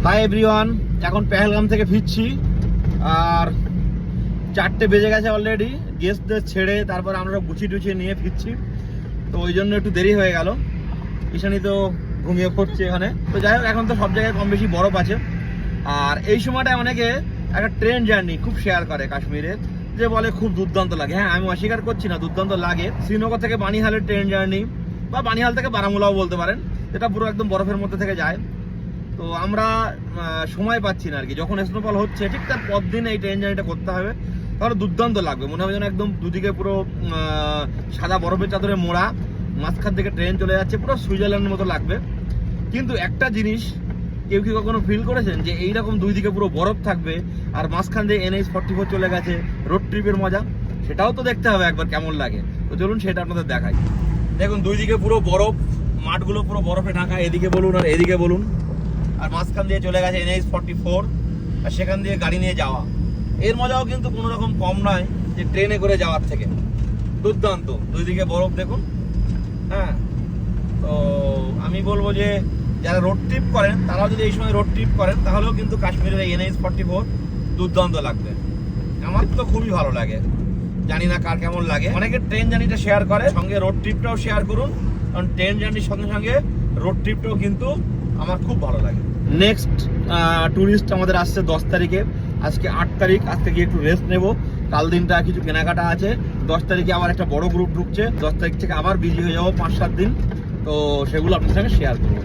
Hi everyone, এখন পেহেলগাম থেকে ফিরছি আর 4টে বেজে গেছে অলরেডি। গেস্টদের ছেড়ে তারপর আমরা গুছিয়ে টুছিয়ে নিয়ে ফিরছি, তো ওই জন্য একটু দেরি হয়ে গেল। ঈশানী তো ঘুমিয়ে পড়ছে এখানে। তো যাই হোক, এখন তো সব জায়গায় কম বেশি বরফ আছে। আর এই সময়টায় অনেকে একটা ট্রেন জার্নি খুব শেয়ার করে কাশ্মীরে, যে বলে খুব দুর্দান্ত লাগে। হ্যাঁ, আমি অস্বীকার করছি না, দুর্দান্ত লাগে। শ্রীনগর থেকে বানিহালের ট্রেন জার্নি বা বানিহাল থেকে বারামুলাও বলতে পারেন, যেটা পুরো একদম বরফের মধ্যে থেকে যায়। তো আমরা সময় পাচ্ছি না আর কি। যখন স্নোফল হচ্ছে ঠিক তার পর দিন এই ট্রেন জার্নিটা করতে হবে, তাহলে দুর্দান্ত লাগবে। মনে হবে যেন একদম দুদিকে পুরো সাদা বরফের চাদরে মোড়া, মাঝখান থেকে ট্রেন চলে যাচ্ছে, পুরো সুইজারল্যান্ডের মতো লাগবে। কিন্তু একটা জিনিস কেউ কি কখনো ফিল করেছেন যে এইরকম দুই দিকে পুরো বরফ থাকবে আর মাঝখান দিয়ে NH-44 চলে গেছে, রোড ট্রিপের মজা? সেটাও তো দেখতে হবে একবার কেমন লাগে। তো চলুন সেটা আপনাদের দেখাই। দেখুন, দুই দিকে পুরো বরফ, মাঠগুলো পুরো বরফে ঢাকা, এদিকে বলুন আর এদিকে বলুন। আর মাঝখান দিয়ে চলে গেছে NH-44, আর সেখান দিয়ে গাড়ি নিয়ে যাওয়া। এর মজাও কিন্তু কোনো রকম কম নয় যে ট্রেনে করে যাওয়ার থেকে। দুর্দান্ত, দুই দিকে বরফ দেখুন। হ্যাঁ, তো আমি বলবো যে যারা রোড ট্রিপ করেন তারাও যদি এই সময় রোড ট্রিপ করেন, তাহলেও কিন্তু কাশ্মীরের এই NH-44 দুর্দান্ত লাগবে। আমার তো খুবই ভালো লাগে, জানি না কার কেমন লাগে। অনেকে ট্রেন জার্নিটা শেয়ার করে, সঙ্গে রোড ট্রিপটাও শেয়ার করুন, কারণ ট্রেন জার্নির সঙ্গে সঙ্গে রোড ট্রিপটাও কিন্তু আমার খুব ভালো লাগে। নেক্সট ট্যুরিস্ট আমাদের আসছে 10 তারিখে, আজকে 8 তারিখ। আজকে গিয়ে একটু রেস্ট নেব, কাল দিনটা কিছু কেনাকাটা আছে। 10 তারিখে আবার একটা বড় গ্রুপ ঢুকছে, 10 তারিখ থেকে আবার বিজি হয়ে যাবো 5-7 দিন। তো সেগুলো আপনার সঙ্গে শেয়ার করবো।